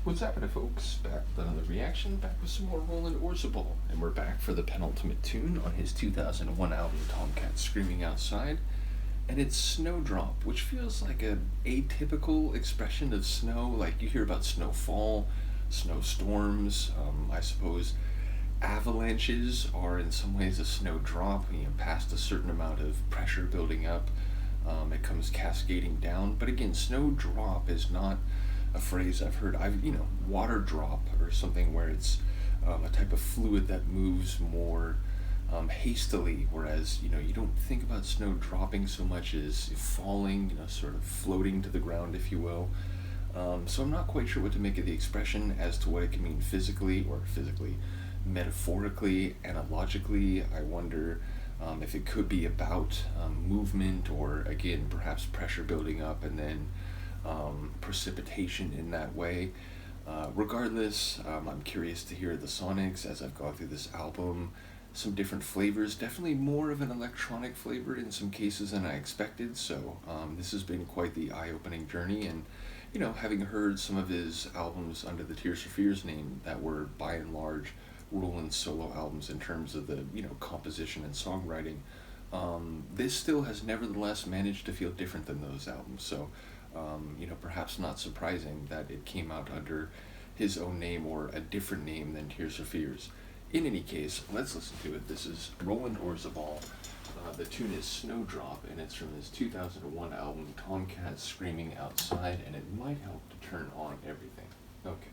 What's happening, folks? Back with another reaction, back with some more Roland Orzabal, and we're back for the penultimate tune on his 2001 album Tomcats Screaming Outside, and it's Snowdrop, which feels like a atypical expression of snow. Like you hear about snowfall, snowstorms, I suppose avalanches are in some ways a snowdrop, past a certain amount of pressure building up, it comes cascading down. But again, snowdrop is not a phrase I've heard. Water drop or something where it's a type of fluid that moves more hastily, whereas you don't think about snow dropping so much as falling, sort of floating to the ground, if you will. So I'm not quite sure what to make of the expression as to what it can mean physically, metaphorically, analogically. I wonder if it could be about movement, or again perhaps pressure building up and then precipitation in that way. Regardless, I'm curious to hear the sonics as I've gone through this album. Some different flavors, definitely more of an electronic flavor in some cases than I expected. So this has been quite the eye-opening journey, and having heard some of his albums under the Tears for Fears name that were by and large Roland solo albums in terms of the composition and songwriting, this still has nevertheless managed to feel different than those albums. So perhaps not surprising that it came out under his own name or a different name than Tears for Fears. In any case, let's listen to it. This is Roland Orzabal. The tune is Snowdrop, and it's from his 2001 album Tomcats Screaming Outside, and it might help to turn on everything. Okay.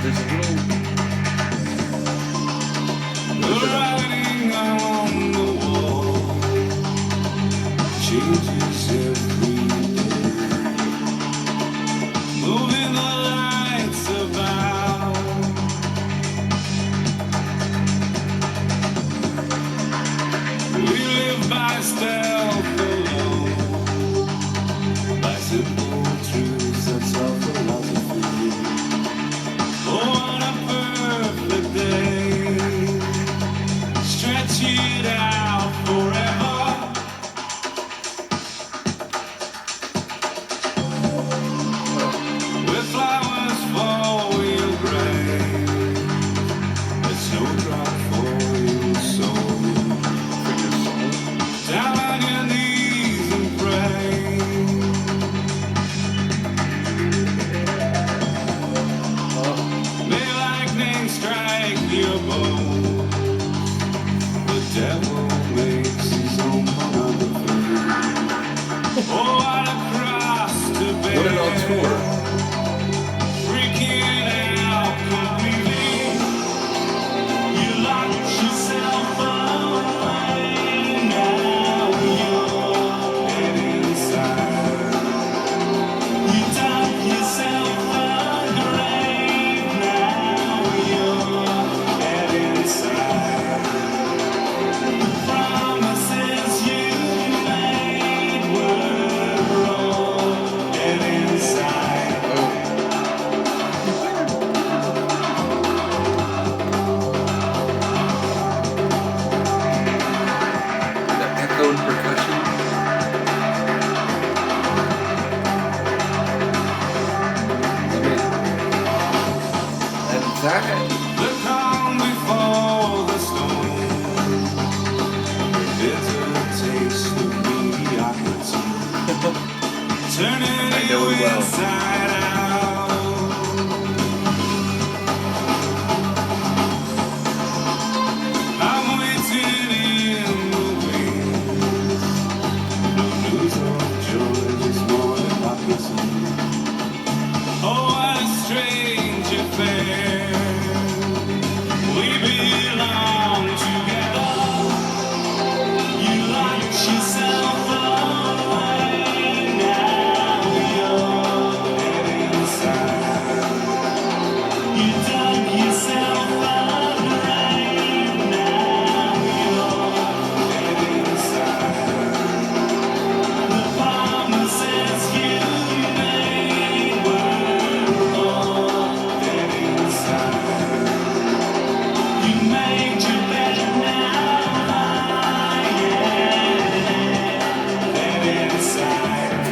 There's a little writing on the wall changes every day, moving the lights about. We live by stealth alone, by simple truths, that's our philosophy. On a perfect day, stretch it out forever. With flowers for your grave, a snowdrop for your soul. Down on your knees and pray. May lightning strike your bones, the devil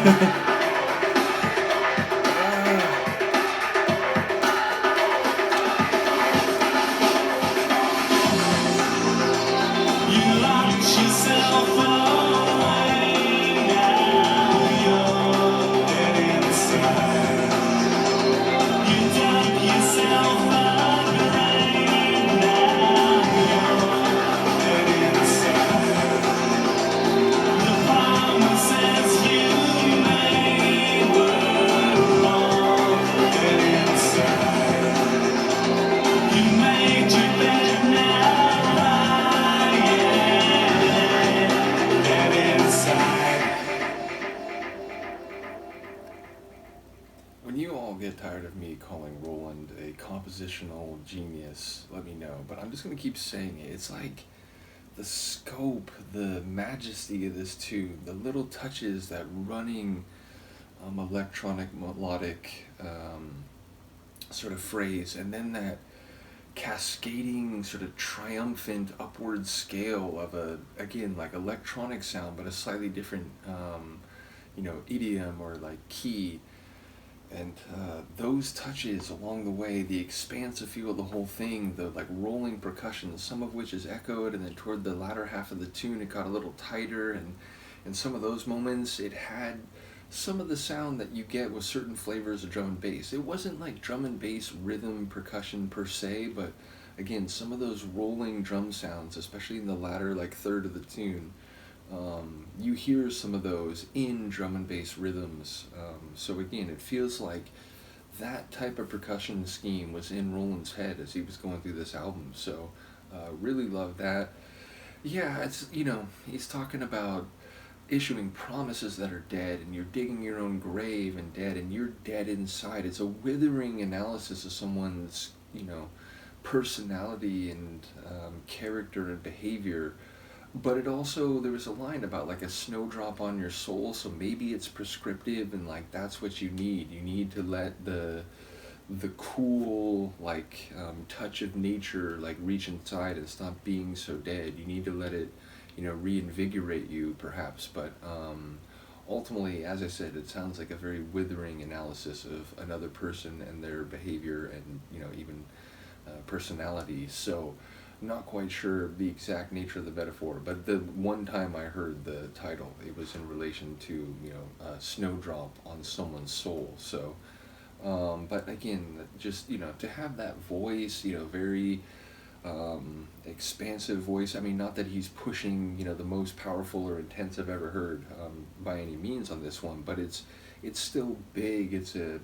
You locked yourself away, now you're dead inside. You dug yourself a grave, now you're dead inside. The promises you made were all dead inside. You made your bed now, dead inside. When you all get tired of me calling Roland a compositional genius, let me know. But I'm just going to keep saying it. It's like the scope, the majesty of this tune, the little touches, that running electronic melodic sort of phrase, and then that cascading sort of triumphant upward scale of a, again, like electronic sound, but a slightly different idiom or like key. And those touches along the way, the expansive feel of the whole thing, the like rolling percussion, some of which is echoed, and then toward the latter half of the tune it got a little tighter, and in some of those moments it had some of the sound that you get with certain flavors of drum and bass. It wasn't like drum and bass rhythm percussion per se, but again, some of those rolling drum sounds, especially in the latter like third of the tune, you hear some of those in drum and bass rhythms. So again, it feels like that type of percussion scheme was in Roland's head as he was going through this album. So really love that. Yeah, it's, he's talking about issuing promises that are dead, and you're digging your own grave and dead, and you're dead inside. It's a withering analysis of someone's, personality and character and behavior. But it also, there was a line about like a snowdrop on your soul, so maybe it's prescriptive, and like that's what you need. You need to let the cool like touch of nature like reach inside and stop being so dead. You need to let it reinvigorate you perhaps, but ultimately, as I said, it sounds like a very withering analysis of another person and their behavior and even personality. So not quite sure the exact nature of the metaphor, but the one time I heard the title, it was in relation to a snowdrop on someone's soul. So but again, just to have that voice, very expansive voice. I mean, not that he's pushing the most powerful or intense I've ever heard by any means on this one, but it's still big. It's a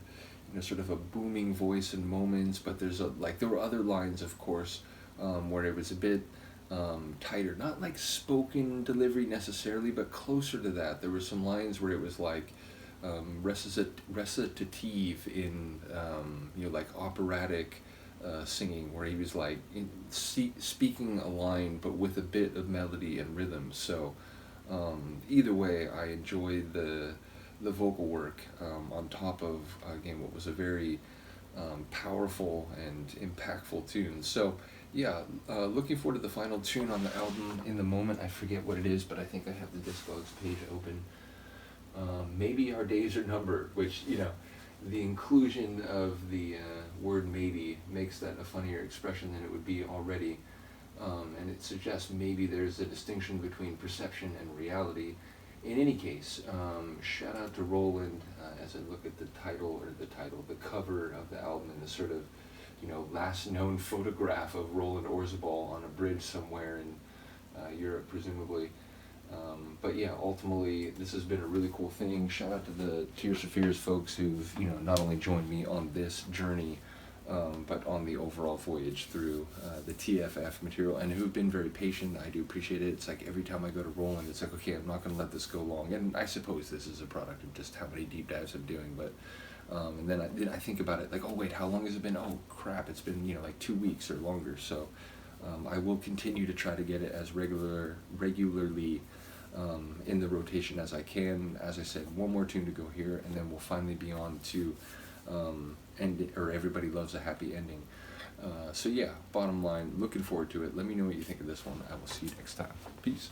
sort of a booming voice in moments, but there were other lines, of course, where it was a bit tighter, not like spoken delivery necessarily, but closer to that. There were some lines where it was like recitative in like operatic singing, where he was like speaking a line but with a bit of melody and rhythm. So either way, I enjoyed the vocal work on top of, again, what was a very powerful and impactful tune. So yeah, looking forward to the final tune on the album. In the moment, I forget what it is, but I think I have the Discogs page open. Maybe Our Days Are Numbered, which, the inclusion of the word maybe makes that a funnier expression than it would be already. And it suggests maybe there's a distinction between perception and reality. In any case, shout out to Roland as I look at the cover of the album, and the sort of, last known photograph of Roland Orzabal on a bridge somewhere in Europe, presumably. But yeah, ultimately, this has been a really cool thing. Shout out to the Tears for Fears folks who've, not only joined me on this journey, but on the overall voyage through the TFF material, and who've been very patient. I do appreciate it. It's like every time I go to Roland, it's like, okay, I'm not going to let this go long. And I suppose this is a product of just how many deep dives I'm doing, but and then I think about it like, oh wait, how long has it been? Oh crap, it's been like 2 weeks or longer. So I will continue to try to get it as regularly in the rotation as I can. As I said, one more tune to go here, and then we'll finally be on to end it, or Everybody Loves a Happy Ending. So yeah, bottom line, looking forward to it. Let me know what you think of this one. I will see you next time. Peace.